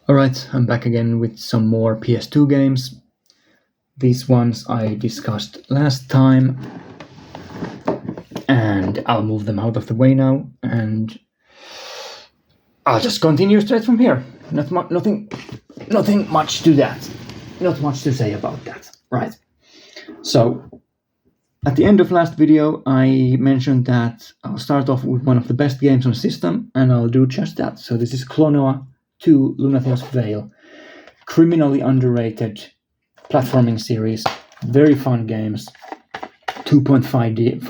Alright, I'm back again with some more PS2 games. These ones I discussed last time, and I'll move them out of the way now, and I'll just continue straight from here. Nothing much to that. Not much to say about that. Right. So, at the end of last video, I mentioned that I'll start off with one of the best games on the system, and I'll do just that. So this is Klonoa 2 Lunatheos Veil. Criminally underrated platforming series. Very fun games. 2.5D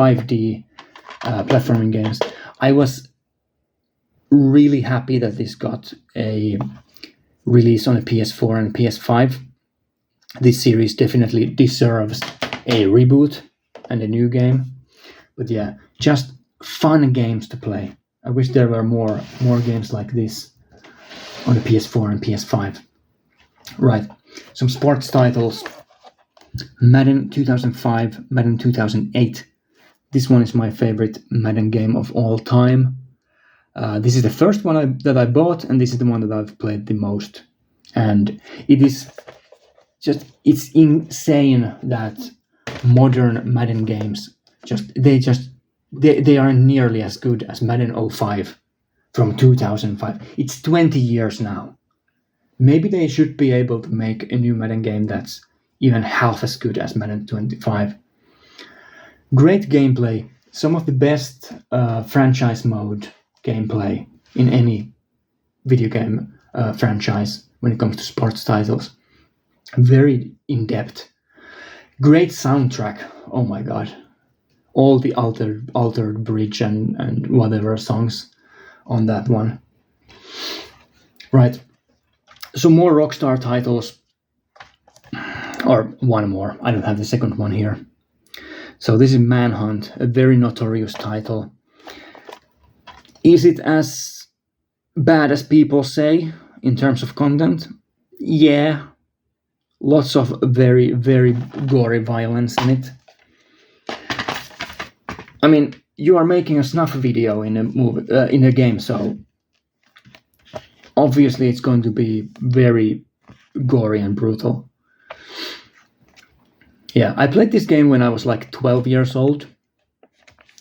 platforming games. I was really happy that this got a release on a PS4 and PS5. This series definitely deserves a reboot and a new game. But yeah, just fun games to play. I wish there were more games like this on the PS4 and PS5. Right, some sports titles. Madden 2005, Madden 2008. This one is my favorite Madden game of all time. This is the first one that I bought, and this is the one that I've played the most. And it's insane that modern Madden games they aren't nearly as good as Madden 05 from 2005. It's 20 years now. Maybe they should be able to make a new Madden game that's even half as good as Madden 25. Great gameplay. Some of the best franchise mode gameplay in any video game franchise when it comes to sports titles. Very in-depth. Great soundtrack. Oh my god. All the altered bridge and whatever songs on that one. Right. Some more Rockstar titles. Or one more. I don't have the second one here. So this is Manhunt, a very Notorious title. Is it as bad as people say in terms of content? Yeah. Lots of very, very gory violence in it. I mean, you are making a snuff video in a game, so obviously it's going to be very gory and brutal. Yeah, I played this game when I was like 12 years old,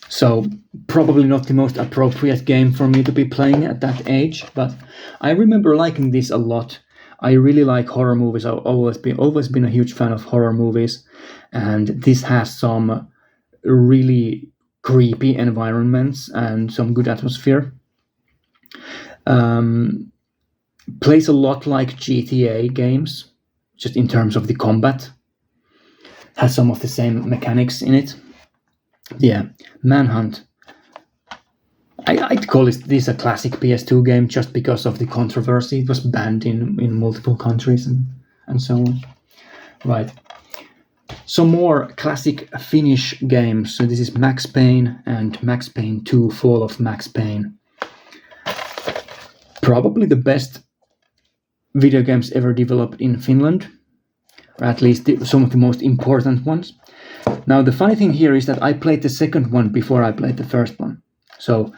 so probably not the most appropriate game for me to be playing at that age, but I remember liking this a lot. I really like horror movies. I've always been a huge fan of horror movies, and this has some really creepy environments and some good atmosphere. Plays a lot like GTA games, just in terms of the combat. Has some of the same mechanics in it. Yeah, Manhunt. I'd call this a classic PS2 game just because of the controversy. It was banned in multiple countries and so on. Right. Some more classic Finnish games. So this is Max Payne and Max Payne 2 Fall of Max Payne. Probably the best video games ever developed in Finland. Or at least some of the most important ones. Now the funny thing here is that I played the second one before I played the first one. So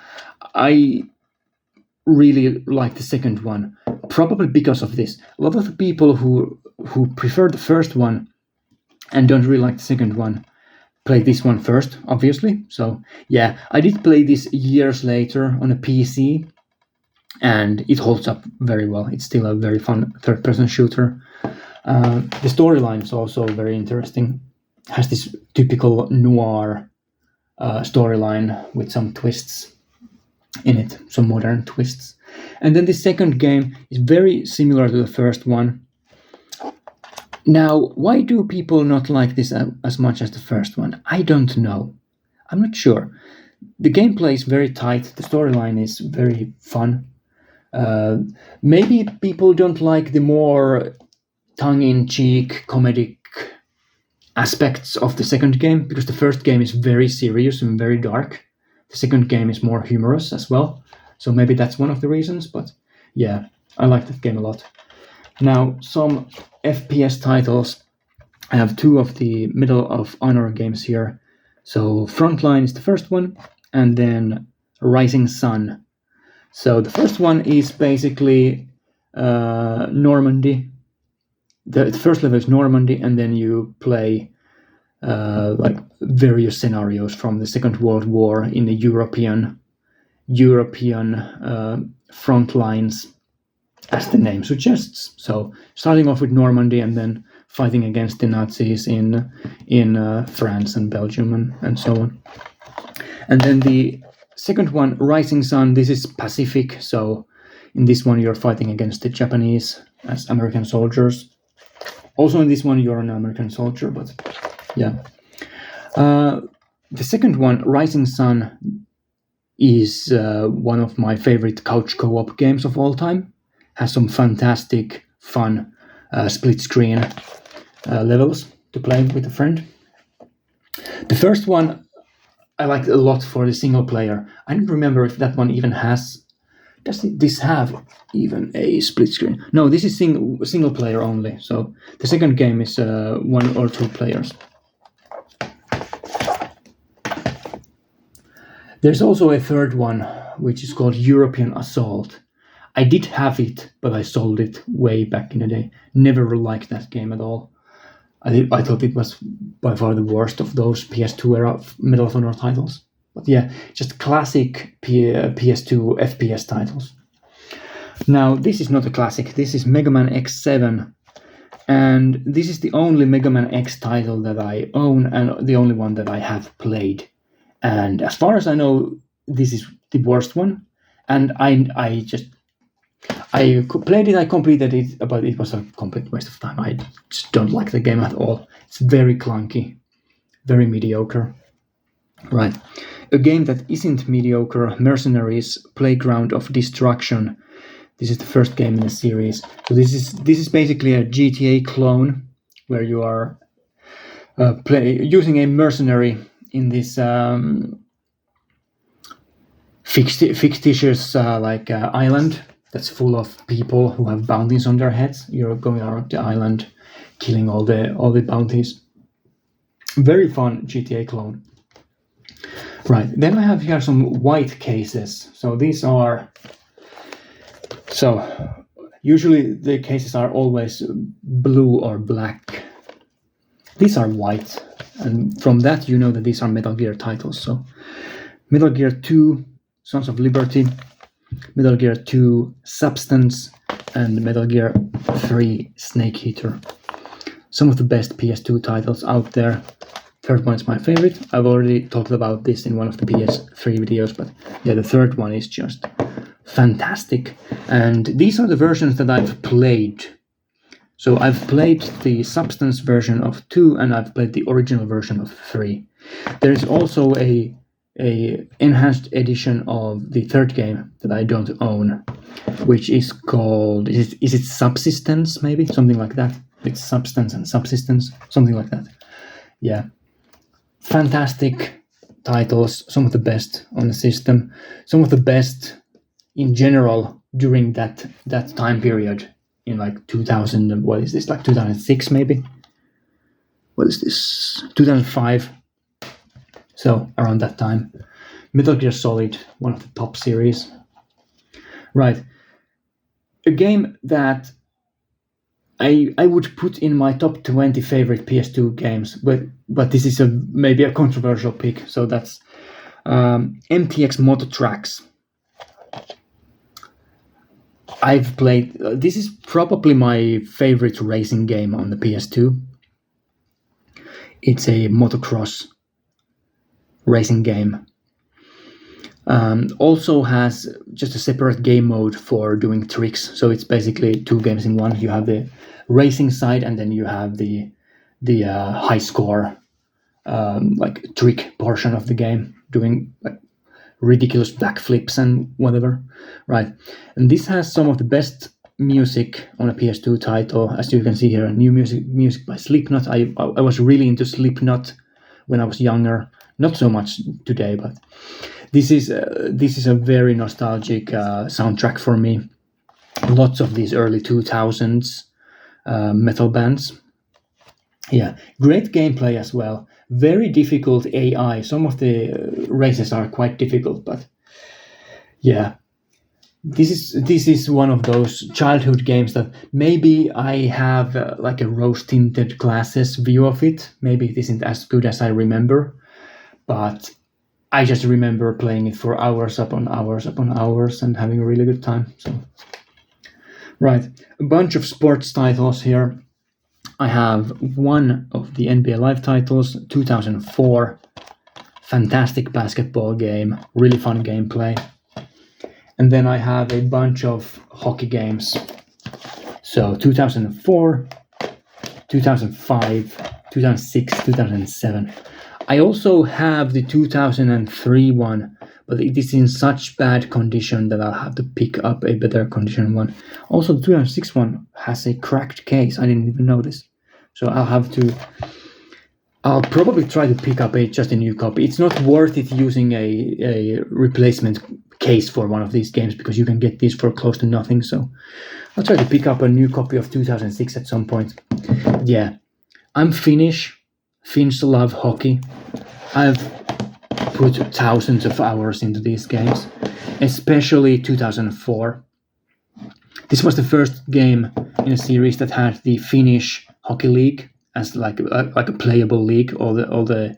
I really like the second one, probably because of this. A lot of the people who prefer the first one and don't really like the second one play this one first, obviously. So yeah, I did play this years later on a PC, and it holds up very well. It's still a very fun third-person shooter. The storyline is also very interesting. Has this typical noir storyline with some twists in it, some modern twists. And then the second game is very similar to the first one. Now, why do people not like this as much as the first one? I don't know. I'm not sure. The gameplay is very tight. The storyline is very fun. Maybe people don't like the more tongue-in-cheek comedic aspects of the second game, because the first game is very serious and very dark. The second game is more humorous as well, so maybe that's one of the reasons, but yeah, I like that game a lot. Now, some FPS titles. I have two of the Medal of Honor games here. So Frontline is the first one, and then Rising Sun. So the first one is basically Normandy. The first level is Normandy, and then you play like various scenarios from the Second World War in the European front lines, as the name suggests. So starting off with Normandy and then fighting against the Nazis in France and Belgium and so on. And then the second one, Rising Sun, this is Pacific. So in this one you're fighting against the Japanese as American soldiers. Also in this one you're an American soldier, but yeah. The second one, Rising Sun, is one of my favorite couch co-op games of all time. Has some fantastic, fun split screen levels to play with a friend. The first one I liked a lot for the single player. I don't remember if that one even has. Does this have even a split screen? No, this is single player only. So the second game is 1 or 2 players. There's also a third one, which is called European Assault. I did have it, but I sold it way back in the day. Never liked that game at all. I thought it was by far the worst of those PS2 era Medal of Honor titles. But yeah, just classic PS2 FPS titles. Now, this is not a classic. This is Mega Man X7. And this is the only Mega Man X title that I own and the only one that I have played. And as far as I know, this is the worst one. And I played it, I completed it, but it was a complete waste of time. I just don't like the game at all. It's very clunky, very mediocre. Right. A game that isn't mediocre, Mercenaries, Playground of Destruction. This is the first game in the series. So this is basically a GTA clone where you are using a mercenary in this fictitious island that's full of people who have bounties on their heads. You're going around the island, killing all the bounties. Very fun GTA clone. Right, then I have here some white cases. So these are... So, usually the cases are always blue or black. These are white. And from that you know that these are Metal Gear titles. So, Metal Gear 2, Sons of Liberty, Metal Gear 2, Substance, and Metal Gear 3, Snake Eater. Some of the best PS2 titles out there. Third one is my favorite. I've already talked about this in one of the PS3 videos, but yeah, the third one is just fantastic. And these are the versions that I've played. So I've played the Substance version of 2 and I've played the original version of 3. There is also a enhanced edition of the third game that I don't own, which is called, is it Subsistence maybe? Something like that. It's Substance and Subsistence, something like that. Yeah. Fantastic titles, some of the best on the system, some of the best in general during that time period in like 2000, what is this, like 2006 maybe? What is this? 2005. So around that time. Metal Gear Solid, one of the top series. Right. A game that I would put in my top 20 favorite PS2 games, but this is maybe a controversial pick, so that's MTX Moto Tracks. I've played, this is probably my favorite racing game on the PS2. It's a motocross racing game. Also has just a separate game mode for doing tricks. So it's basically 2 games in one. You have the racing side and then you have the high score like trick portion of the game, doing like ridiculous backflips and whatever. Right. And this has some of the best music on a PS2 title. As you can see here, new music by Slipknot. I was really into Slipknot when I was younger. Not so much today, but this is a very nostalgic soundtrack for me. Lots of these early 2000s metal bands. Yeah, great gameplay as well. Very difficult AI. Some of the races are quite difficult, but yeah. this is one of those childhood games that maybe I have like a rose-tinted glasses view of it. Maybe it isn't as good as I remember, but I just remember playing it for hours upon hours upon hours and having a really good time. So, right, a bunch of sports titles here. I have one of the NBA Live titles, 2004. Fantastic basketball game, really fun gameplay. And then I have a bunch of hockey games. So 2004, 2005, 2006, 2007. I also have the 2003 one, but it is in such bad condition that I'll have to pick up a better condition one. Also, the 2006 one has a cracked case. I didn't even notice. So I'll probably try to pick up just a new copy. It's not worth it using a replacement case for one of these games because you can get these for close to nothing. So I'll try to pick up a new copy of 2006 at some point. Yeah, I'm Finnish. Finns love hockey. I've put thousands of hours into these games, especially 2004. This was the first game in a series that had the Finnish Hockey League as like a playable league, all the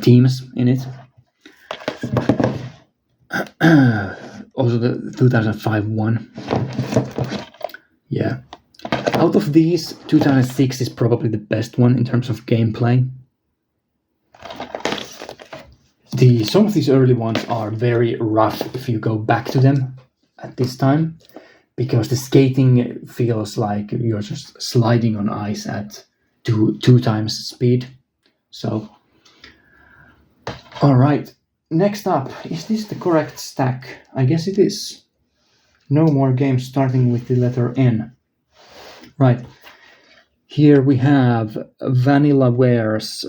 teams in it. Also the 2005 one. Yeah. Out of these, 2006 is probably the best one in terms of gameplay. Some of these early ones are very rough if you go back to them at this time, because the skating feels like you're just sliding on ice at two times speed. So, all right. Next up, is this the correct stack? I guess it is. No more games starting with the letter N. Right. Here we have Vanillaware's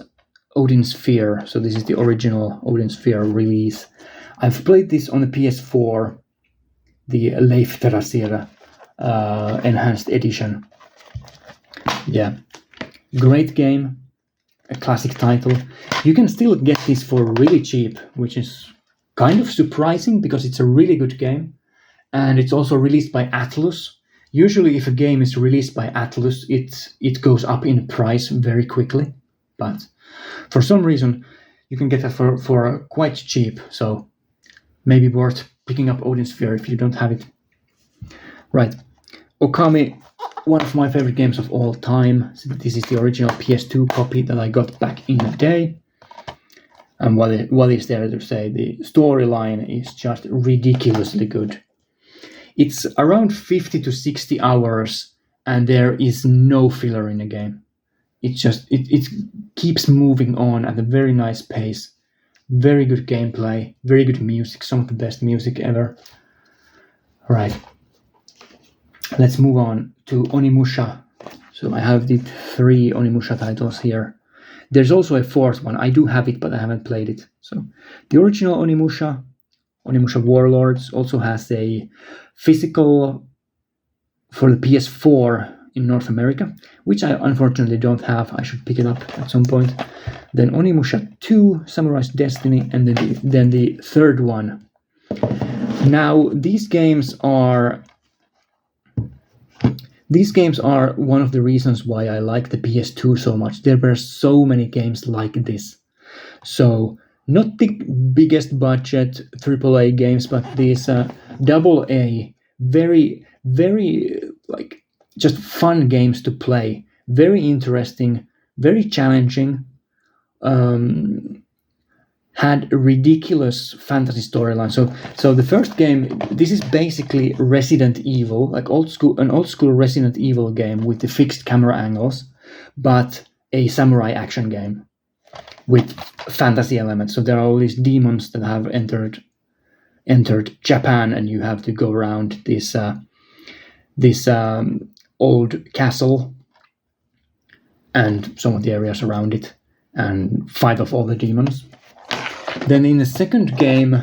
Odin Sphere. So this is the original Odin Sphere release. I've played this on the PS4, the Leifterasera enhanced edition. Yeah. Great game. A classic title. You can still get this for really cheap, which is kind of surprising because it's a really good game. And it's also released by Atlus. Usually if a game is released by Atlus, it goes up in price very quickly. But for some reason, you can get that for quite cheap. So maybe worth picking up Odin Sphere if you don't have it. Right. Okami, one of my favorite games of all time. This is the original PS2 copy that I got back in the day. And what is there to say? The storyline is just ridiculously good. It's around 50 to 60 hours, and there is no filler in the game. It keeps moving on at a very nice pace. Very good gameplay, very good music, some of the best music ever. Right. Let's move on to Onimusha. So I have the 3 Onimusha titles here. There's also a 4th one. I do have it, but I haven't played it. So the original Onimusha Warlords, also has a physical for the PS4 in North America, which I unfortunately don't have. I should pick it up at some point. Then Onimusha 2, Samurai's Destiny, and then the 3rd one. Now, these games are one of the reasons why I like the PS2 so much. There were so many games like this. So, not the biggest budget AAA games, but these AA, very, very like just fun games to play. Very interesting, very challenging. Had a ridiculous fantasy storyline. So the first game, this is basically Resident Evil, like an old school Resident Evil game with the fixed camera angles, but a samurai action game with fantasy elements. So there are all these demons that have entered Japan, and you have to go around this old castle and some of the areas around it and fight off all the demons. Then in the second game,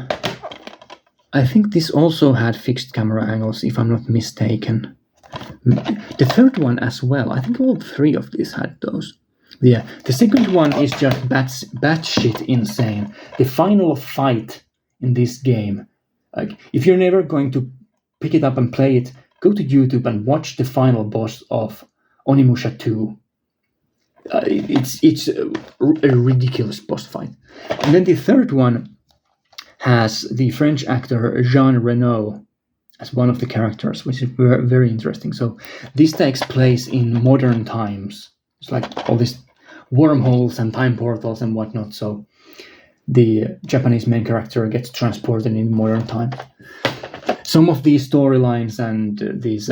I think this also had fixed camera angles, if I'm not mistaken. The third one as well. I think all 3 of these had those. Yeah, the second one is just batshit insane. The final fight in this game, like if you're never going to pick it up and play it, go to YouTube and watch the final boss of Onimusha 2. It's a ridiculous boss fight. And then the third one has the French actor Jean Reno as one of the characters, which is very, very interesting. So this takes place in modern times. It's like all these wormholes and time portals and whatnot. So the Japanese main character gets transported in modern time. Some of these storylines and these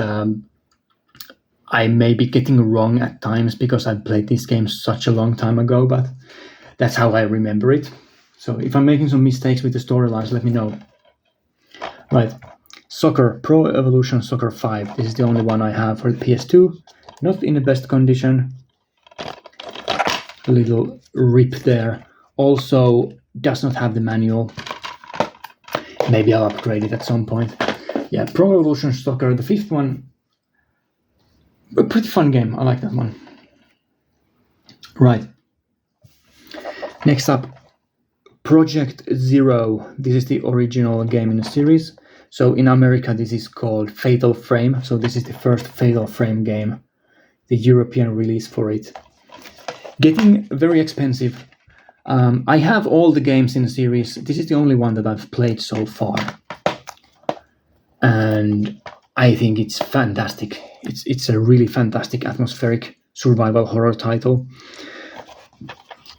I may be getting wrong at times because I played this game such a long time ago, but that's how I remember it. So if I'm making some mistakes with the storylines, let me know. Right. Soccer, Pro Evolution Soccer 5. This is the only one I have for the PS2. Not in the best condition. A little rip there. Also, does not have the manual. Maybe I'll upgrade it at some point. Yeah, Pro Evolution Soccer, the fifth one. A pretty fun game. I like that one. Right. Next up, Project Zero. This is the original game in the series. So in America, this is called Fatal Frame. So this is the first Fatal Frame game, the European release for it. Getting very expensive. I have all the games in the series. This is the only one that I've played so far. And I think it's fantastic. It's a really fantastic atmospheric survival horror title.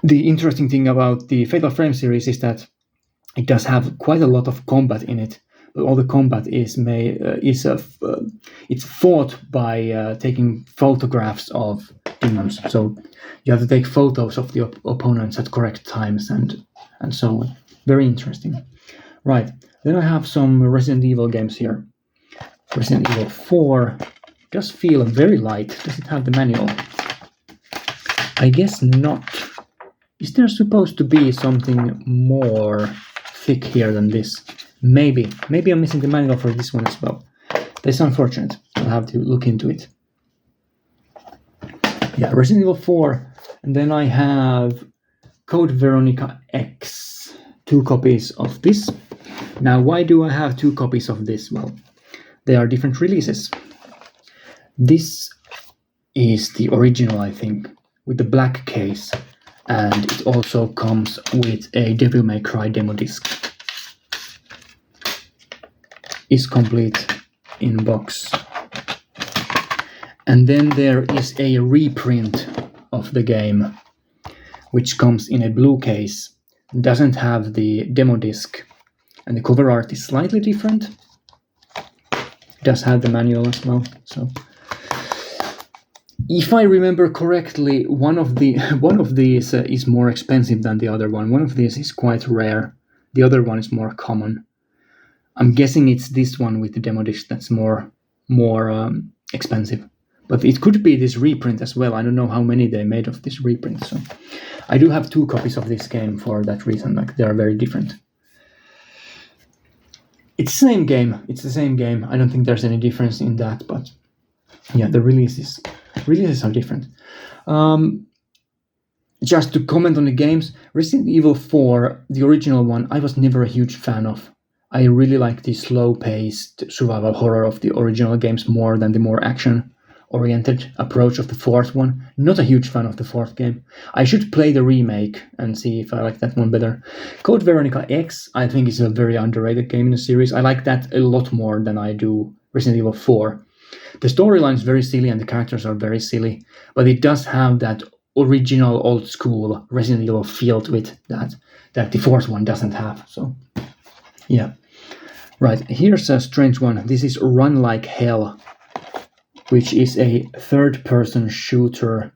The interesting thing about the Fatal Frame series is that it does have quite a lot of combat in it, but all the combat is it's fought by taking photographs of demons. So you have to take photos of the opponents at correct times and so on. Very interesting. Right, then I have some Resident Evil games here. Resident Evil 4 does feel very light. Does it have the manual? I guess not. Is there supposed to be something more thick here than this? Maybe I'm missing the manual for this one as well. That's unfortunate. I'll have to look into it. Yeah, Resident Evil 4. And then I have Code Veronica X. 2 copies of this. Now, why do I have 2 copies of this? Well, they are different releases. This is the original, I think, with the black case. And it also comes with a Devil May Cry demo disc. Is complete in box. And then there is a reprint of the game, which comes in a blue case. Doesn't have the demo disc. And the cover art is slightly different. Does have the manual as well. So, if I remember correctly, one of these is more expensive than the other one. One of these is quite rare. The other one is more common. I'm guessing it's this one with the demo disc that's more expensive. But it could be this reprint as well. I don't know how many they made of this reprint. So I do have 2 copies of this game for that reason. Like, they are very different. It's the same game. I don't think there's any difference in that. But yeah, the releases are different. Just to comment on the games, Resident Evil 4, the original one, I was never a huge fan of. I really like the slow-paced survival horror of the original games more than the more action-oriented approach of the fourth one. Not a huge fan of the fourth game. I should play the remake and see if I like that one better. Code Veronica X, I think, is a very underrated game in the series. I like that a lot more than I do Resident Evil 4. The storyline is very silly and the characters are very silly, but it does have that original old-school Resident Evil feel to it that the fourth one doesn't have. So, yeah. Right, here's a strange one. This is Run Like Hell, which is a third-person shooter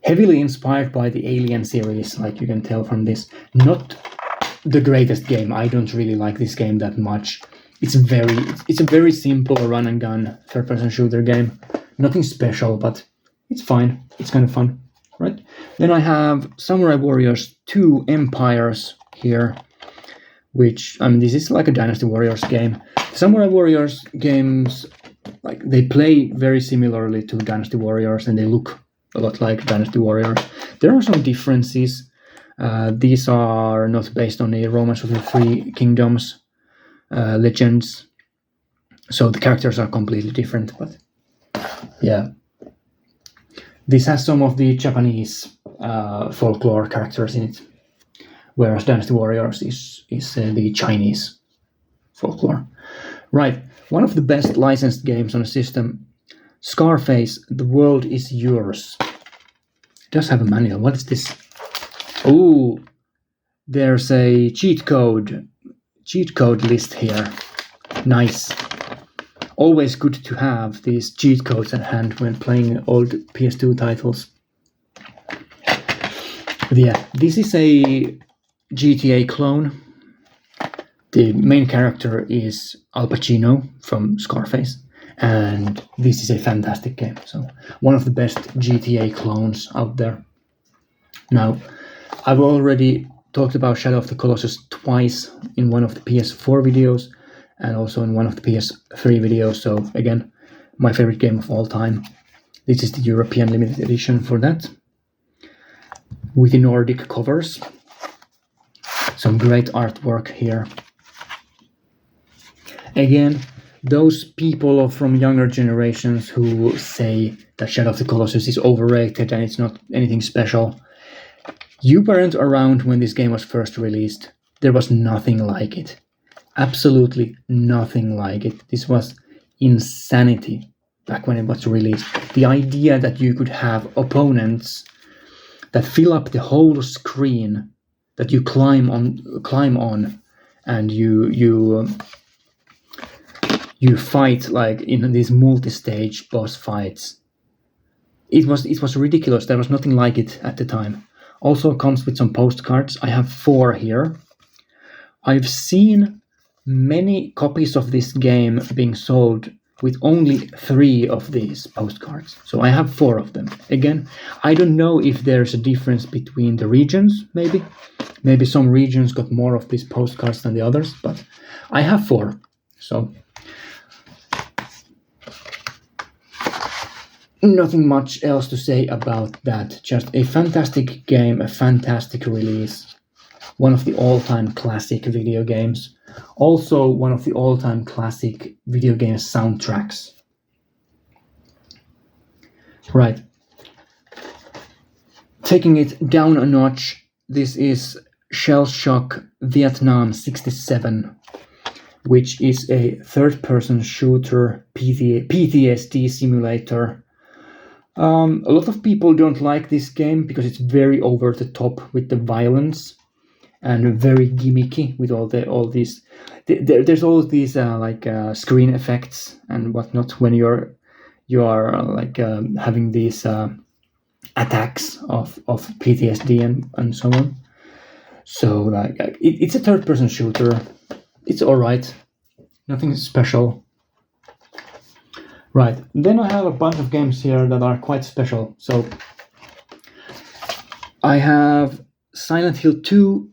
heavily inspired by the Alien series, like you can tell from this. Not the greatest game. I don't really like this game that much. It's a very simple run-and-gun third-person shooter game. Nothing special, but it's fine. It's kind of fun, right? Then I have Samurai Warriors 2 Empires here, which, this is like a Dynasty Warriors game. Samurai Warriors games, like, they play very similarly to Dynasty Warriors, and they look a lot like Dynasty Warriors. There are some differences. These are not based on the Romance of the Three Kingdoms legends. So the characters are completely different, but yeah. This has some of the Japanese folklore characters in it, whereas Dynasty Warriors is the Chinese folklore. Right, one of the best licensed games on the system, Scarface, The World Is Yours. It does have a manual. What is this? Oh, there's a cheat code list here. Nice. Always good to have these cheat codes at hand when playing old PS2 titles. But yeah, this is a GTA clone. The main character is Al Pacino from Scarface, and this is a fantastic game. So one of the best GTA clones out there. Now, I've already talked about Shadow of the Colossus twice in one of the PS4 videos and also in one of the PS3 videos. So again, my favorite game of all time. This is the European limited edition for that, with the Nordic covers. Some great artwork here. Again, those people from younger generations who say that Shadow of the Colossus is overrated and it's not anything special, you weren't around when this game was first released. There was nothing like it. Absolutely nothing like it. This was insanity back when it was released. The idea that you could have opponents that fill up the whole screen, that you climb on, and you fight like in these multi-stage boss fights. It was ridiculous. There was nothing like it at the time. Also comes with some postcards. I have 4 here. I've seen many copies of this game being sold with only 3 of these postcards. So I have 4 of them. Again, I don't know if there's a difference between the regions, maybe. Maybe some regions got more of these postcards than the others, but I have 4. So nothing much else to say about that. Just a fantastic game, a fantastic release. One of the all-time classic video games. Also one of the all-time classic video game soundtracks. Right. Taking it down a notch, this is Shellshock Vietnam 67, which is a third-person shooter PTSD simulator. A lot of people don't like this game because it's very over the top with the violence and very gimmicky with all these. There's all these screen effects and whatnot when you are having these attacks of PTSD and so on. So it's a third-person shooter. It's all right. Nothing special. Right, then I have a bunch of games here that are quite special. So I have Silent Hill 2,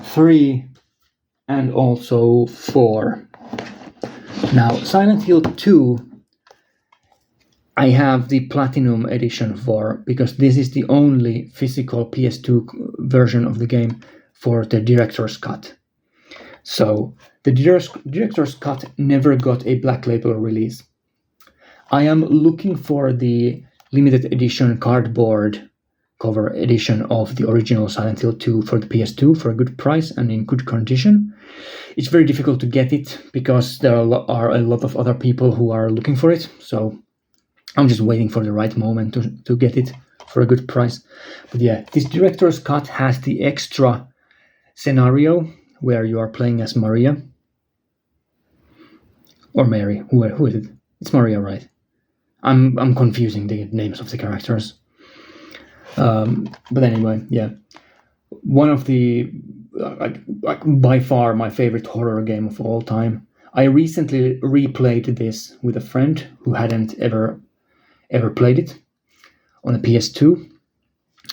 3, and also 4. Now, Silent Hill 2, I have the Platinum Edition for, because this is the only physical PS2 version of the game for the Director's Cut. So the Director's Cut never got a Black Label release. I am looking for the limited edition cardboard cover edition of the original Silent Hill 2 for the PS2 for a good price and in good condition. It's very difficult to get it because there are a lot of other people who are looking for it. So I'm just waiting for the right moment to get it for a good price. But yeah, this Director's Cut has the extra scenario where you are playing as Maria. Or Mary. Who is it? It's Maria, right? I'm confusing the names of the characters. But anyway, yeah. One of the, by far my favorite horror game of all time. I recently replayed this with a friend who hadn't ever played it on a PS2.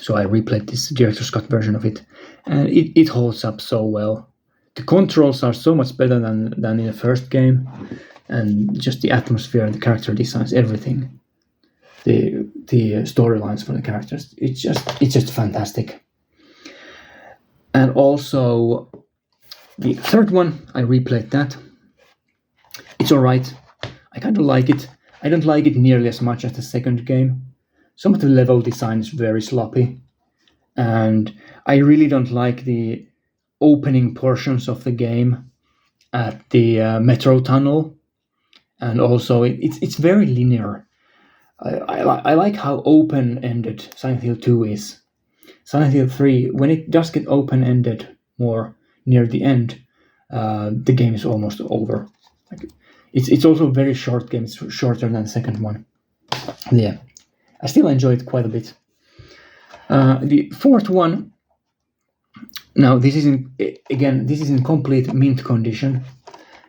So I replayed this Director's Cut version of it. And it holds up so well. The controls are so much better than in the first game. And just the atmosphere and the character designs, everything, the storylines for the characters, it's just fantastic. And also the third one, I replayed that. It's alright. I kind of like it. I don't like it nearly as much as the second game. Some of the level design is very sloppy. And I really don't like the opening portions of the game at the metro tunnel. And also, it's very linear. I like how open-ended Silent Hill 2 is. Silent Hill 3, when it does get open-ended more near the end, the game is almost over. Like, it's also a very short game. It's shorter than the second one. Yeah, I still enjoy it quite a bit. The fourth one. Now this is in complete mint condition,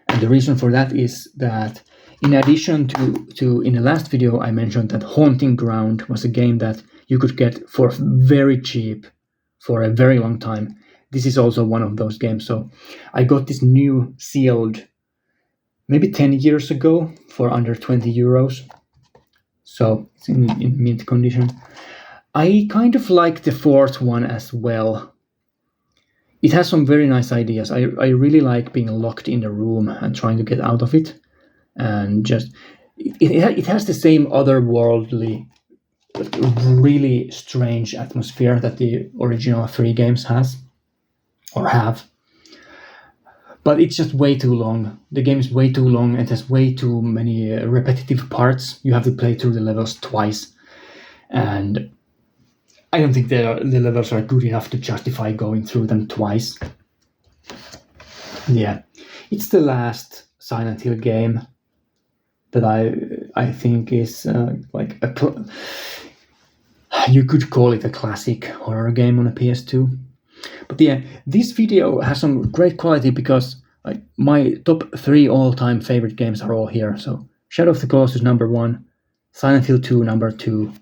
and the reason for that is that in addition to in the last video I mentioned that Haunting Ground was a game that you could get for very cheap for a very long time. This is also one of those games. So I got this new sealed maybe 10 years ago for under 20 euros. So it's in mint condition. I kind of like the fourth one as well. It has some very nice ideas. I really like being locked in a room and trying to get out of it. And just, it has the same otherworldly, really strange atmosphere that the original 3 games has, or have. But it's just way too long. The game is way too long. It has way too many repetitive parts. You have to play through the levels twice. And I don't think the levels are good enough to justify going through them twice. Yeah. It's the last Silent Hill game that I think is like you could call it a classic horror game on a PS2. But yeah, this video has some great quality because like my top 3 all-time favorite games are all here. So Shadow of the Colossus number 1, Silent Hill 2 number 2,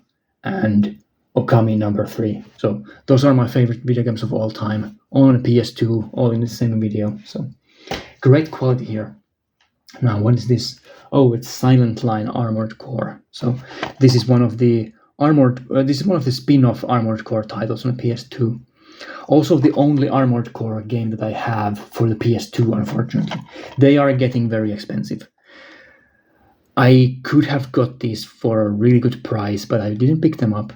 and Okami number 3. So those are my favorite video games of all time, all on a PS2, all in the same video. So great quality here. Now, what is this? Oh, it's Silent Line Armored Core. So this is one of the spin-off Armored Core titles on the PS2. Also, the only Armored Core game that I have for the PS2, unfortunately. They are getting very expensive. I could have got these for a really good price, but I didn't pick them up.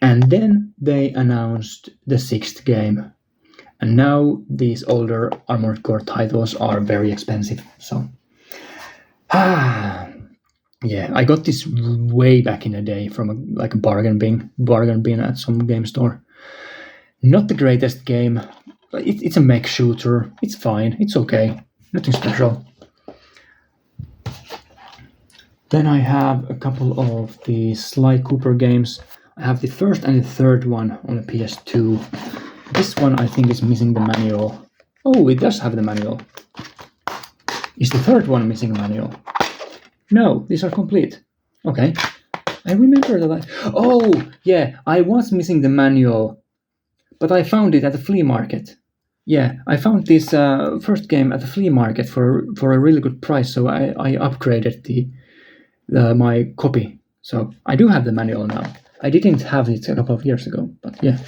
And then they announced the 6th game. And now these older Armored Core titles are very expensive. So, yeah, I got this way back in the day from a bargain bin at some game store. Not the greatest game. It's a mech shooter. It's fine. It's okay. Nothing special. Then I have a couple of the Sly Cooper games. I have the first and the third one on the PS2. This one I think is missing the manual. Oh, it does have the manual. Is the third one missing a manual? No, these are complete. Okay. I remember that oh, yeah, I was missing the manual, but I found it at the flea market. Yeah, I found this first game at the flea market for a really good price, so I upgraded my copy. So I do have the manual now. I didn't have it a couple of years ago, but yeah.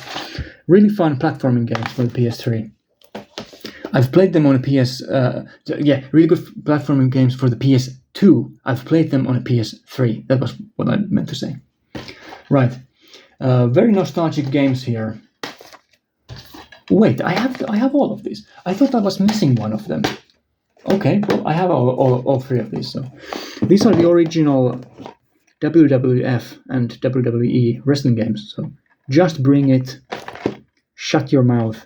Really fun platforming games for the PS3. I've played them on a really good platforming games for the PS2. I've played them on a PS3. That was what I meant to say. Right. Very nostalgic games here. Wait, I have all of these. I thought I was missing one of them. Okay, well, I have all 3 of these. So these are the original WWF and WWE wrestling games. So just bring it, shut your mouth,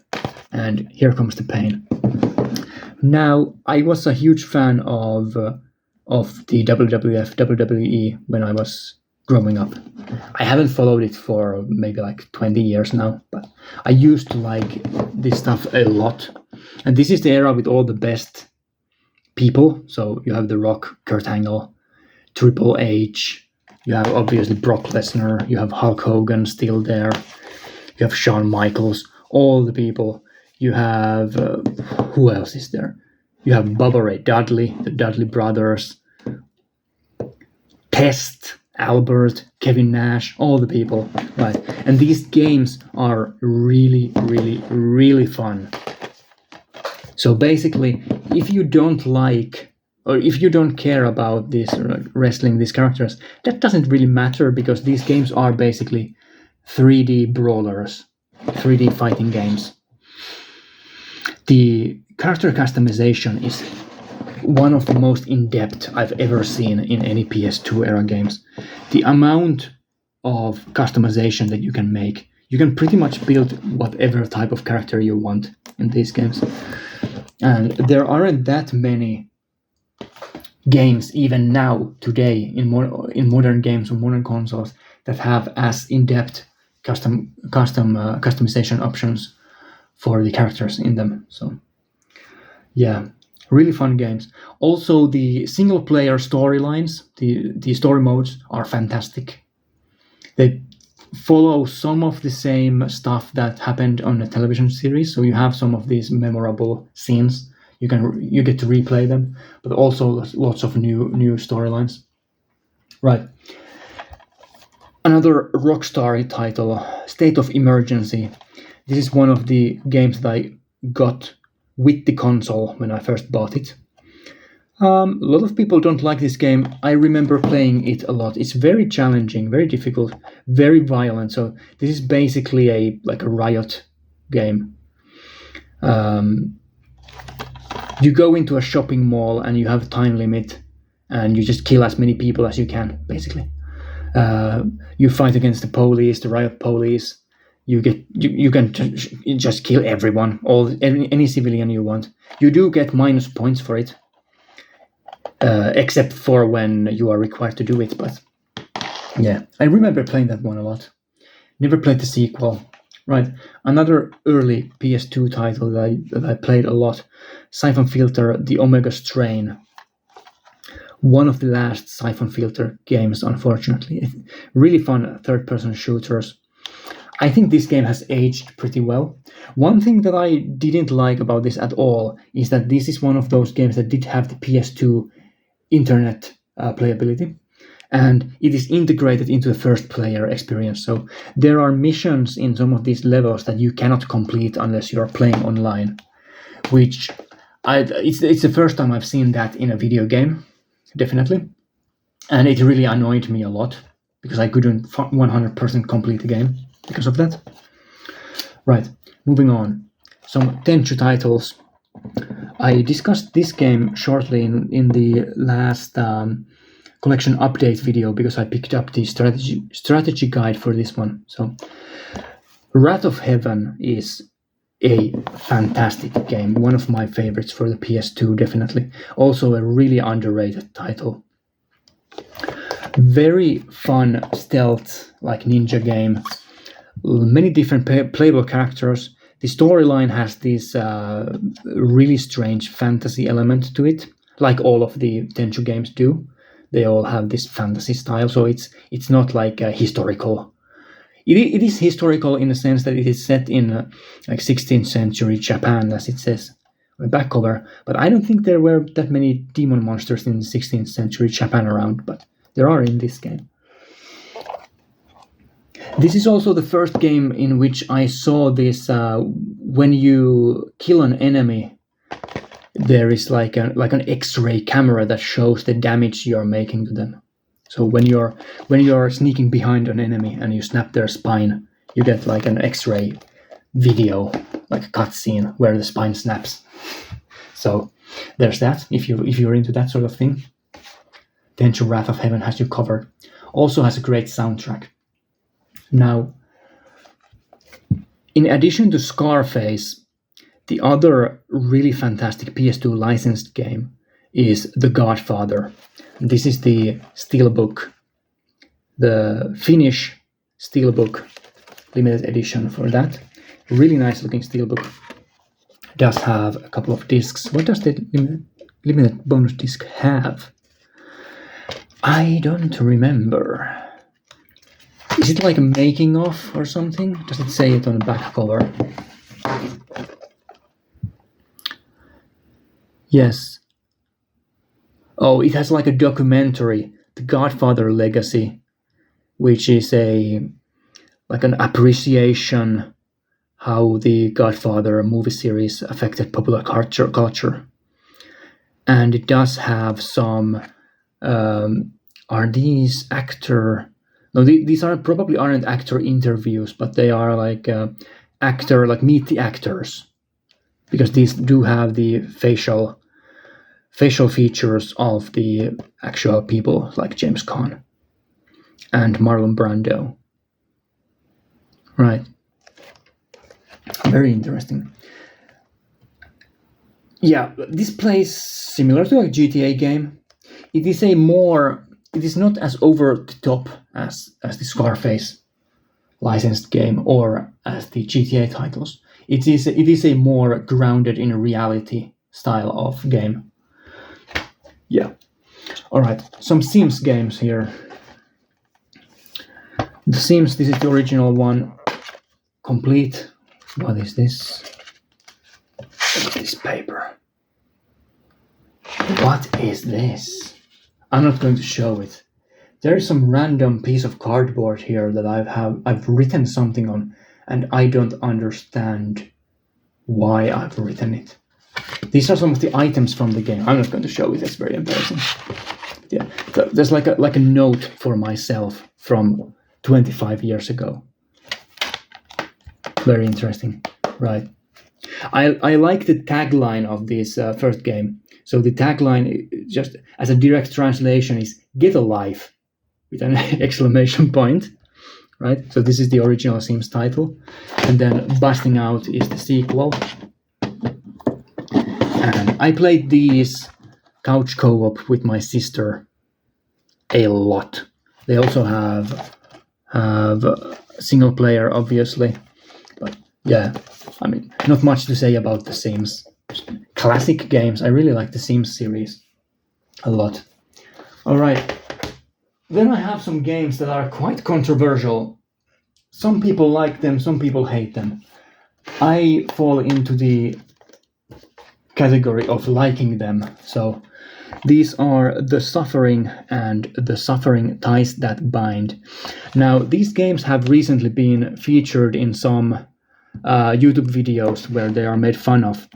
and here comes the pain. Now, I was a huge fan of the WWF, WWE when I was growing up. I haven't followed it for maybe like 20 years now, but I used to like this stuff a lot. And this is the era with all the best people. So you have The Rock, Kurt Angle, Triple H, you have obviously Brock Lesnar, you have Hulk Hogan still there, you have Shawn Michaels, all the people. You have, who else is there? You have Bubba Ray Dudley, the Dudley brothers, Test, Albert, Kevin Nash, all the people, right? And these games are really, really, really fun. So basically, if you don't like or if you don't care about this wrestling, these characters, that doesn't really matter because these games are basically 3D brawlers, 3D fighting games. The character customization is one of the most in-depth I've ever seen in any PS2 era games. The amount of customization that you can make, you can pretty much build whatever type of character you want in these games. And there aren't that many games even now today in modern games or modern consoles that have as in-depth customization options for the characters in them. So yeah, really fun games. Also, the single player storylines, the story modes are fantastic. They follow some of the same stuff that happened on a television series, so you have some of these memorable scenes. You get to replay them, but also lots of new storylines. Right. Another Rockstar title, State of Emergency. This is one of the games that I got with the console when I first bought it. A lot of people don't like this game. I remember playing it a lot. It's very challenging, very difficult, very violent. So this is basically a Riot game. You go into a shopping mall and you have a time limit, and you just kill as many people as you can, basically. You fight against the police, the Riot police. You can just kill everyone, any civilian you want. You do get minus points for it, except for when you are required to do it. But yeah, I remember playing that one a lot. Never played the sequel. Right, another early PS2 title that I played a lot, Syphon Filter, The Omega Strain. One of the last Syphon Filter games, unfortunately. Really fun third-person shooters. I think this game has aged pretty well. One thing that I didn't like about this at all is that this is one of those games that did have the PS2 internet playability, and it is integrated into the first player experience. So there are missions in some of these levels that you cannot complete unless you are playing online, which it's the first time I've seen that in a video game, definitely. And it really annoyed me a lot because I couldn't 100% complete the game because of that. Right, moving on. Some Tenchu titles. I discussed this game shortly in the last collection update video because I picked up the strategy guide for this one. So, Wrath of Heaven is a fantastic game, one of my favorites for the PS2, definitely. Also a really underrated title. Very fun stealth, like ninja game. Many different playable characters. The storyline has this really strange fantasy element to it, like all of the Tenchu games do. They all have this fantasy style, so it's not like historical. It is historical in the sense that it is set in like 16th century Japan, as it says on the back cover. But I don't think there were that many demon monsters in 16th century Japan around, but there are in this game. This is also the first game in which I saw this. When you kill an enemy, there is like an X-ray camera that shows the damage you are making to them. So when you're sneaking behind an enemy and you snap their spine, you get like an X-ray video, like a cutscene where the spine snaps. So there's that. If you're into that sort of thing, Tenchu Wrath of Heaven has you covered. Also has a great soundtrack. Now, in addition to Scarface, the other really fantastic PS2 licensed game is The Godfather. This is the Steelbook, the Finnish Steelbook limited edition for that. Really nice looking Steelbook. Does have a couple of discs. What does the limited bonus disc have? I don't remember. Is it like a making of or something? Does it say it on the back cover? Yes. Oh, it has like a documentary, The Godfather Legacy, which is an appreciation how the Godfather movie series affected popular culture. and it does have some. Are these actor? No, these are probably aren't actor interviews, but they are like actor, like meet the actors, because these do have the facial features of the actual people, like James Caan and Marlon Brando. Right. Very interesting. Yeah, this plays similar to a GTA game. It is not as over the top as the Scarface licensed game or as the GTA titles. It is a more grounded in reality style of game. Yeah. All right. Some Sims games here. The Sims. This is the original one. Complete. What is this? What is this paper? What is this? I'm not going to show it. There is some random piece of cardboard here that I've written something on, and I don't understand why I've written it. These are some of the items from the game. I'm not going to show it. It's very embarrassing. Yeah, there's like a note for myself from 25 years ago. Very interesting. Right. I like the tagline of this first game. So the tagline, just as a direct translation, is "Get a life," with an exclamation point. Right. So this is the original Sims title, and then "Busting Out" is the sequel. And I played these couch co-op with my sister a lot. They also have single player, obviously, but yeah, I mean, not much to say about the Sims. Classic games. I really like the Sims series a lot. All right. Then I have some games that are quite controversial. Some people like them, some people hate them. I fall into the category of liking them. So these are The Suffering and The Suffering Ties That Bind. Now, these games have recently been featured in some YouTube videos where they are made fun of.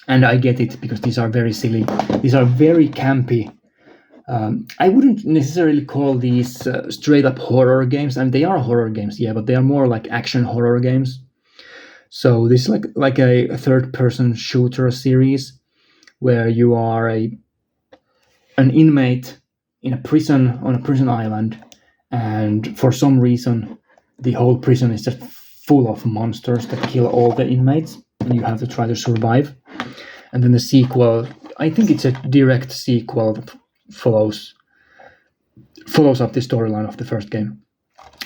And I get it, because these are very silly. These are very campy. I wouldn't necessarily call these straight up horror games. I mean, they are horror games, yeah, but they are more like action horror games. So this is like a third-person shooter series where you are an inmate in a prison, on a prison island, and for some reason the whole prison is just full of monsters that kill all the inmates, and you have to try to survive. And then the sequel, I think it's a direct sequel that follows up the storyline of the first game.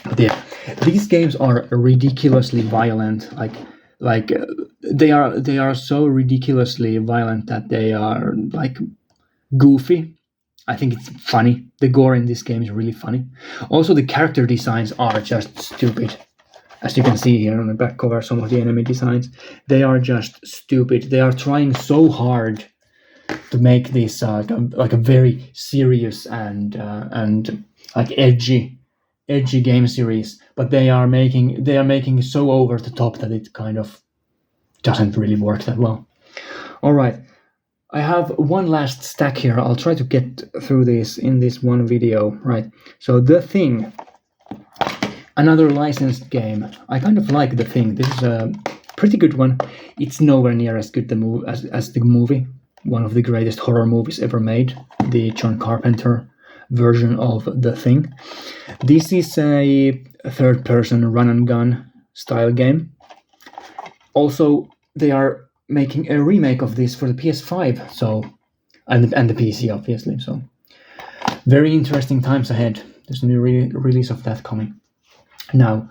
But yeah, these games are ridiculously violent. Like they are so ridiculously violent that they are like goofy. I think it's funny. The gore in this game is really funny. Also, the character designs are just stupid. As you can see here on the back cover, some of the enemy designs, they are just stupid. They are trying so hard to make this like a very serious and like edgy game series, but they are making it so over the top that it kind of doesn't really work that well. All right, I have one last stack here. I'll try to get through this in this one video. Right, so The Thing, another licensed game. I kind of like The Thing. This is a pretty good one. It's nowhere near as good as the movie. One of the greatest horror movies ever made, the John Carpenter version of The Thing. This is a third-person run-and-gun style game. Also, they are making a remake of this for the PS5, so and the PC, obviously. So, very interesting times ahead. There's a new release of that coming. Now,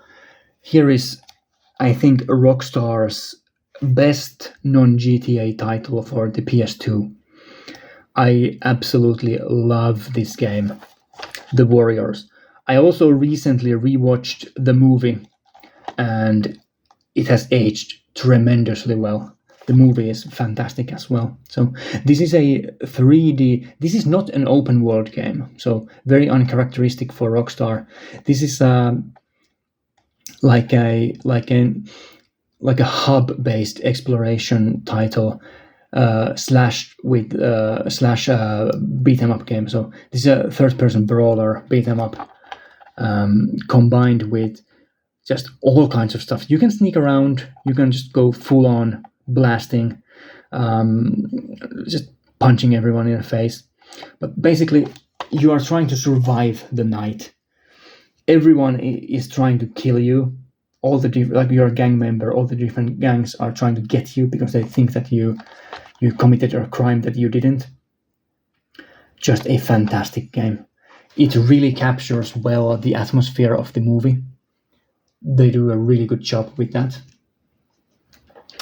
here is, I think, Rockstar's best non-GTA title for the PS2. I absolutely love this game, The Warriors. I also recently rewatched the movie, and it has aged tremendously well. The movie is fantastic as well. So this is a 3D. This is not an open world game, so very uncharacteristic for Rockstar. This is like a hub-based exploration title slash beat 'em up game. So this is a third-person brawler beat 'em up, combined with just all kinds of stuff. You can sneak around. You can just go full on blasting, just punching everyone in the face. But basically, you are trying to survive the night. Everyone is trying to kill you. All the like you're a gang member. All the different gangs are trying to get you because they think that you committed a crime that you didn't. Just a fantastic game. It really captures well the atmosphere of the movie. They do a really good job with that.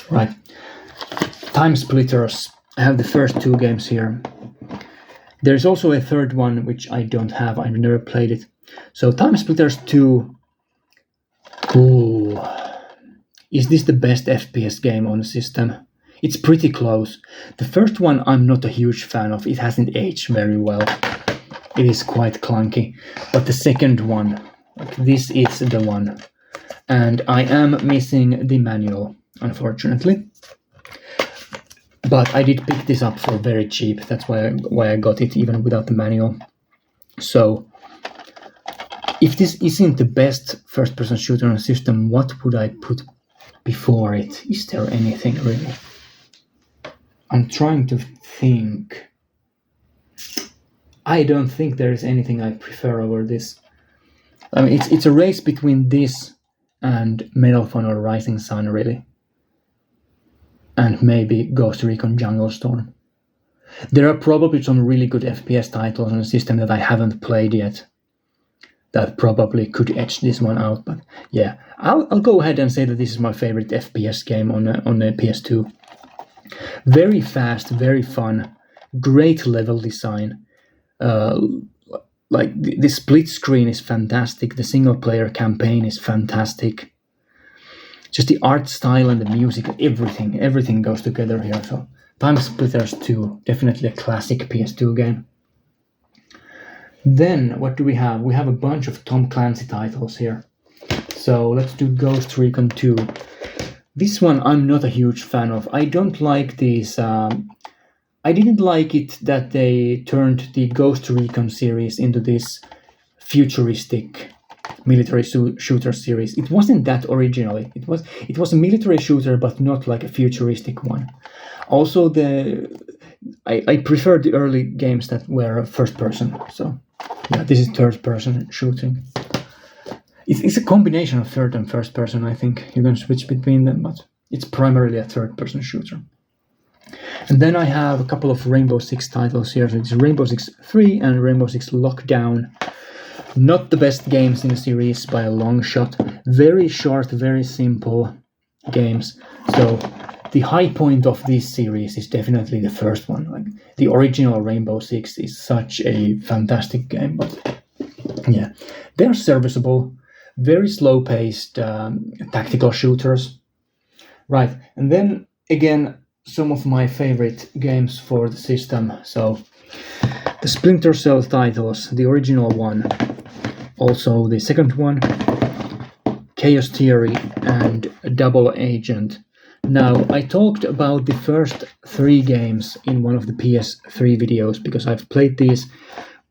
Right. TimeSplitters. I have the first 2 games here. There's also a third one which I don't have. I've never played it. So TimeSplitters 2. Ooh. Is this the best FPS game on the system? It's pretty close. The first one I'm not a huge fan of. It hasn't aged very well. It is quite clunky. But the second one, like, this is the one. And I am missing the manual, unfortunately. But I did pick this up for very cheap. That's why I got it even without the manual. So, if this isn't the best first-person shooter on the system, what would I put before it? Is there anything really? I'm trying to think. I don't think there is anything I prefer over this. I mean, it's a race between this and Medal of Honor Rising Sun, really. And maybe Ghost Recon Jungle Storm. There are probably some really good FPS titles on the system that I haven't played yet that probably could edge this one out. But yeah, I'll go ahead and say that this is my favorite FPS game on the PS2. Very fast, very fun, great level design. Like the split screen is fantastic. The single player campaign is fantastic. Just the art style and the music, everything goes together here. So TimeSplitters 2, definitely a classic PS2 game. Then what do we have? We have a bunch of Tom Clancy titles here. So let's do Ghost Recon 2. This one I'm not a huge fan of. I don't like these. I didn't like it that they turned the Ghost Recon series into this futuristic military shooter series. It wasn't that originally. It was a military shooter, but not like a futuristic one. Also, I prefer the early games that were first person. So yeah, this is third person shooting. It's a combination of third and first person. I think you can switch between them, but it's primarily a third person shooter. And then I have a couple of Rainbow Six titles here. So it's Rainbow Six 3 and Rainbow Six Lockdown. Not the best games in the series by a long shot. Very short, very simple games. So the high point of this series is definitely the first one. Like the original Rainbow Six is such a fantastic game. But yeah, they're serviceable. Very slow-paced tactical shooters. Right, and then again, some of my favorite games for the system. So the Splinter Cell titles, the original one, also the second one, Chaos Theory, and Double Agent. Now, I talked about the first 3 games in one of the PS3 videos because I've played these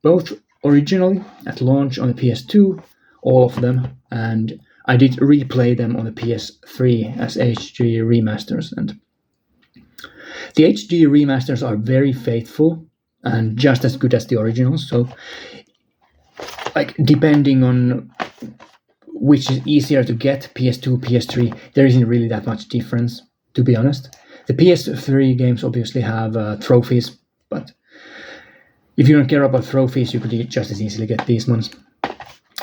both originally at launch on the PS2, all of them, and I did replay them on the PS3 as HD remasters. And the HD remasters are very faithful and just as good as the originals. So, like, depending on which is easier to get, PS2, PS3, there isn't really that much difference, to be honest. The PS3 games obviously have trophies, but if you don't care about trophies, you could just as easily get these ones.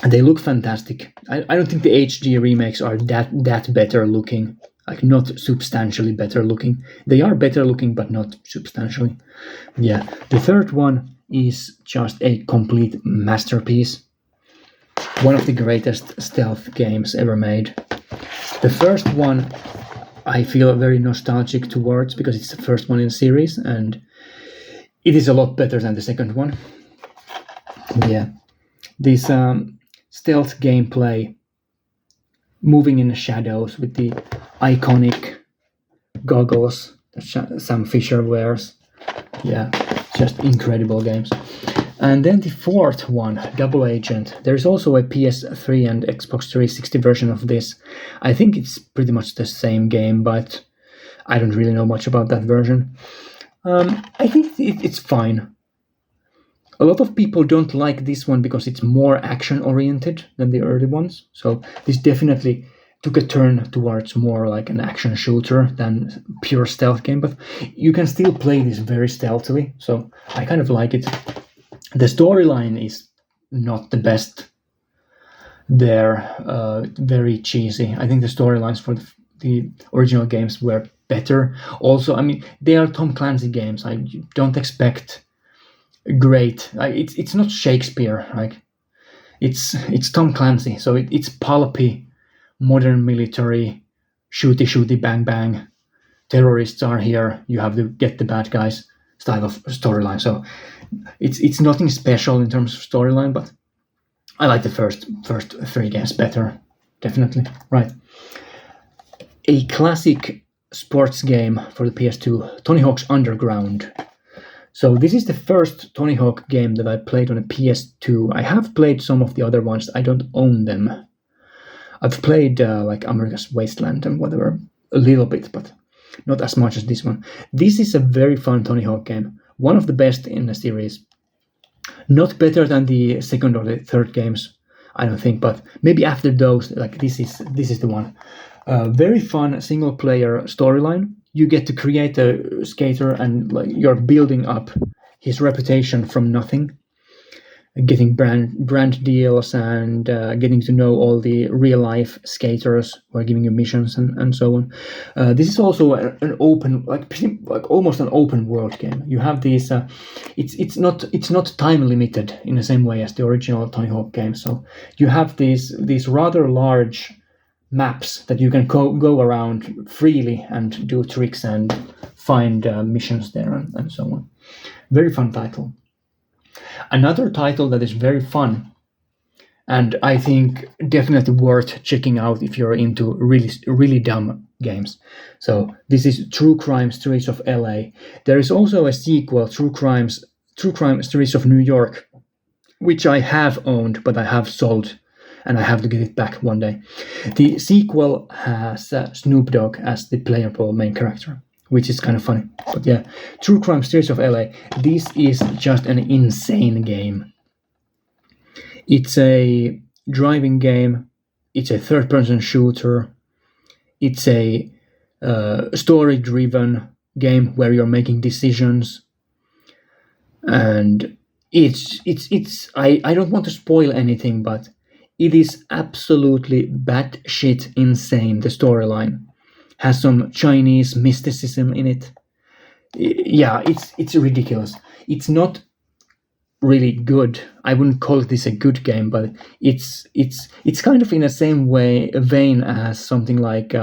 And they look fantastic. I don't think the HD remakes are that better looking. Like, not substantially better looking. They are better looking, but not substantially. Yeah, the third one is just a complete masterpiece. One of the greatest stealth games ever made. The first one I feel very nostalgic towards because it's the first one in the series, and it is a lot better than the second one. Yeah, this stealth gameplay, moving in the shadows with the iconic goggles, Sam Fisher wears. Yeah, just incredible games. And then the fourth one, Double Agent. There's also a PS3 and Xbox 360 version of this. I think it's pretty much the same game, but I don't really know much about that version. I think it's fine. A lot of people don't like this one because it's more action-oriented than the early ones. So this definitely took a turn towards more like an action shooter than pure stealth game. But you can still play this very stealthily, so I kind of like it. The storyline is not the best there, very cheesy. I think the storylines for the original games were better. Also, I mean, they are Tom Clancy games. I don't expect great. It's not Shakespeare. Like it's Tom Clancy, so it's pulpy, modern military, shooty bang bang. Terrorists are here. You have to get the bad guys style of storyline. So it's nothing special in terms of storyline, but I like the first three games better, definitely. Right. A classic sports game for the PS2, Tony Hawk's Underground. So this is the first Tony Hawk game that I played on a PS2. I have played some of the other ones. I don't own them. I've played like America's Wasteland and whatever, a little bit, but not as much as this one. This is a very fun Tony Hawk game. One of the best in the series. Not better than the second or the third games, I don't think, but maybe after those, like this is the one. Very fun single player storyline. You get to create a skater and like you're building up his reputation from nothing, getting brand deals and getting to know all the real life skaters who are giving you missions and so on. This is also an open, like almost an open world game. You have these. It's not time limited in the same way as the original Tony Hawk game. So you have these rather large maps that you can go around freely and do tricks and find missions there and so on. Very fun title. Another title that is very fun and I think definitely worth checking out if you're into really dumb games. So this is True Crime Streets of LA. There is also a sequel, True Crime Streets of New York, which I have owned but I have sold and I have to get it back one day. The sequel has Snoop Dogg as the playable main character, which is kind of funny. But yeah, True Crime Streets of LA. This is just an insane game. It's a driving game. It's a third-person shooter. It's a story-driven game where you're making decisions. And I don't want to spoil anything, but it is absolutely batshit insane, the storyline. Has some Chinese mysticism in it. Yeah, it's ridiculous. It's not really good. I wouldn't call this a good game, but it's kind of in the same vein as something like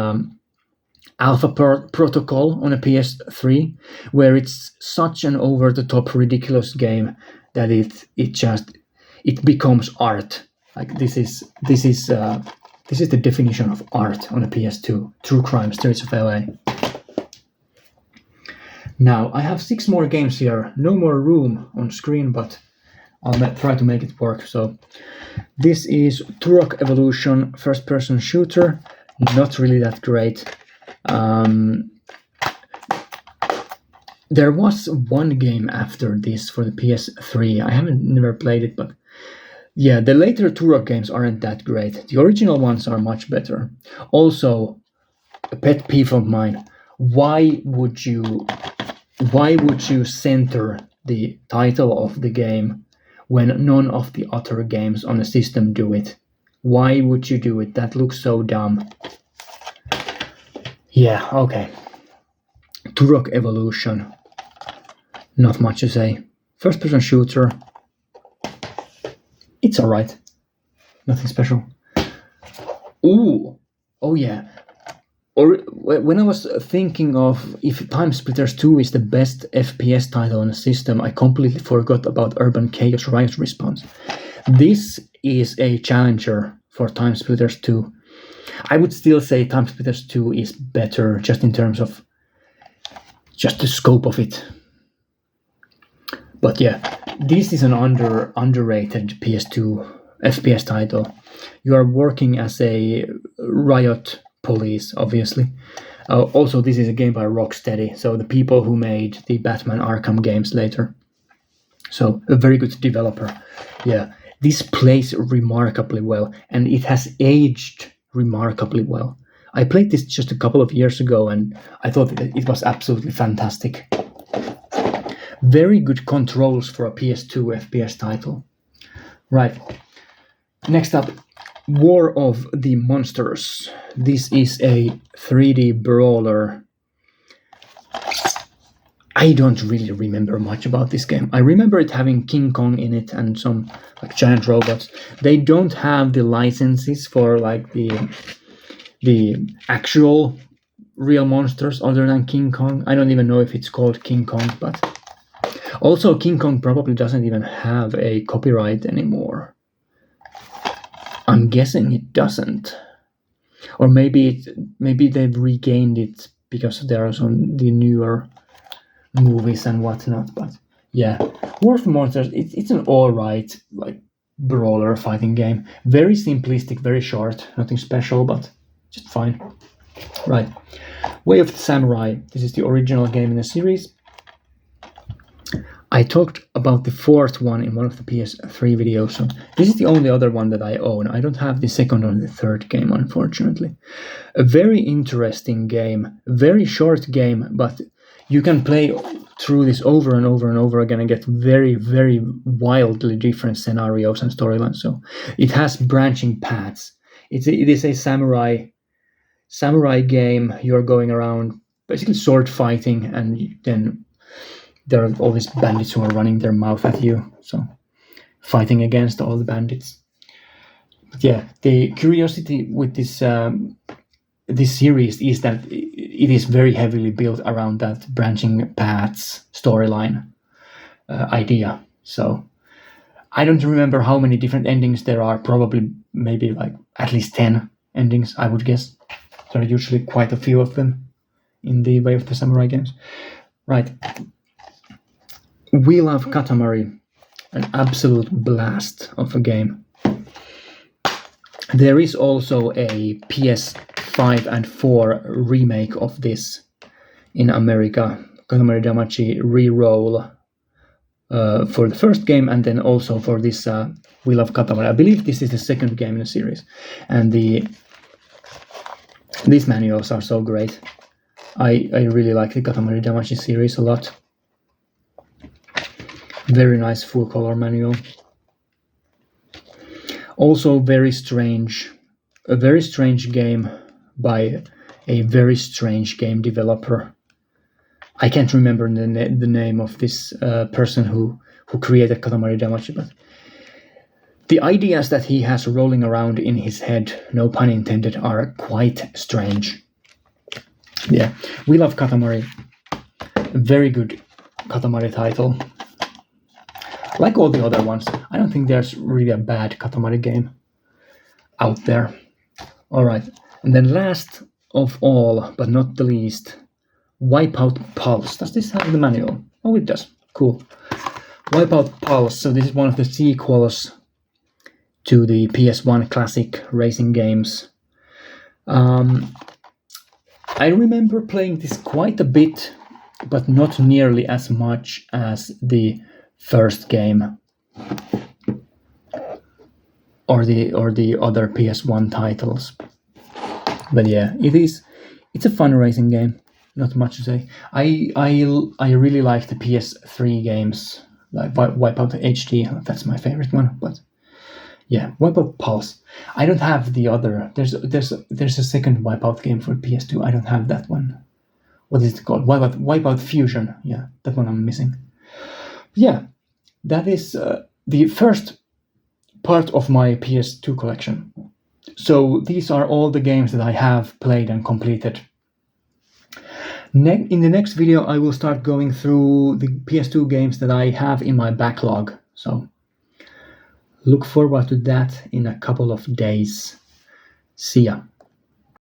Alpha Protocol on a PS3, where it's such an over-the-top ridiculous game that it becomes art. Like this is the definition of art on a PS2. True Crime Streets of LA. Now I have 6 more games here. No more room on screen, but I'll try to make it work. So this is Turok Evolution, first-person shooter. Not really that great. There was one game after this for the PS3. I haven't never played it, but yeah, the later Turok games aren't that great. The original ones are much better. Also, a pet peeve of mine: why would you center the title of the game when none of the other games on the system do it? Why would you do it? That looks so dumb. Yeah, okay. Turok Evolution. Not much to say. First-person shooter. It's alright. Nothing special. Ooh! Oh yeah. Or when I was thinking of if TimeSplitters 2 is the best FPS title on the system, I completely forgot about Urban Chaos Riot Response. This is a challenger for TimeSplitters 2. I would still say TimeSplitters 2 is better just in terms of just the scope of it. But yeah, this is an underrated PS2 FPS title. You are working as a riot police, obviously. Also, this is a game by Rocksteady, so the people who made the Batman Arkham games later. So, a very good developer. Yeah, this plays remarkably well, and it has aged remarkably well. I played this just a couple of years ago, and I thought it was absolutely fantastic. Very good controls for a PS2 FPS title. Right. Next up, War of the Monsters. This is a 3D brawler. I don't really remember much about this game. I remember it having King Kong in it and some like giant robots. They don't have the licenses for like the actual real monsters other than King Kong. I don't even know if it's called King Kong, but also King Kong probably doesn't even have a copyright anymore. I'm guessing it doesn't. Or maybe they've regained it because there are some the newer movies and whatnot. But yeah, War of the Monsters, it's an alright like brawler fighting game. Very simplistic, very short, nothing special, but just fine. Right. Way of the Samurai. This is the original game in the series. I talked about the fourth one in one of the PS3 videos, so this is the only other one that I own. I don't have the second or the third game, unfortunately. A very interesting game, very short game, but you can play through this over and over and over again and get very, very wildly different scenarios and storylines. So it has branching paths. It is a samurai game. You're going around basically sword fighting, and then there are all these bandits who are running their mouth at you, so fighting against all the bandits. But yeah, the curiosity with this series is that it is very heavily built around that branching paths storyline idea. So I don't remember how many different endings there are. Probably maybe like at least 10 endings, I would guess. There are usually quite a few of them in the Way of the Samurai games. Right. We Love Katamari, an absolute blast of a game. There is also a PS5 and 4 remake of this in America, Katamari Damacy Reroll for the first game, and then also for this We Love Katamari. I believe this is the second game in the series, and these manuals are so great. I really like the Katamari Damacy series a lot. Very nice full color manual. Also a very strange game by a very strange game developer. I can't remember the name of this person who created Katamari Damacy, but the ideas that he has rolling around in his head, no pun intended, are quite strange. Yeah, We Love Katamari. Very good Katamari title. Like all the other ones, I don't think there's really a bad Katamari game out there. Alright, and then last of all, but not the least, Wipeout Pulse. Does this have the manual? Oh, it does. Cool. Wipeout Pulse. So this is one of the sequels to the PS1 classic racing games. I remember playing this quite a bit, but not nearly as much as the first game or the other PS1 titles. But yeah, it's a fun racing game. Not much to say. I really like the PS3 games, like Wipeout HD. That's my favorite one. But yeah, Wipeout Pulse. I don't have the other. There's a second Wipeout game for PS2. I don't have that one. What is it called? Wipeout Fusion. Yeah, that one I'm missing. Yeah, that is the first part of my PS2 collection. So these are all the games that I have played and completed. In the next video, I will start going through the PS2 games that I have in my backlog. So look forward to that in a couple of days. See ya.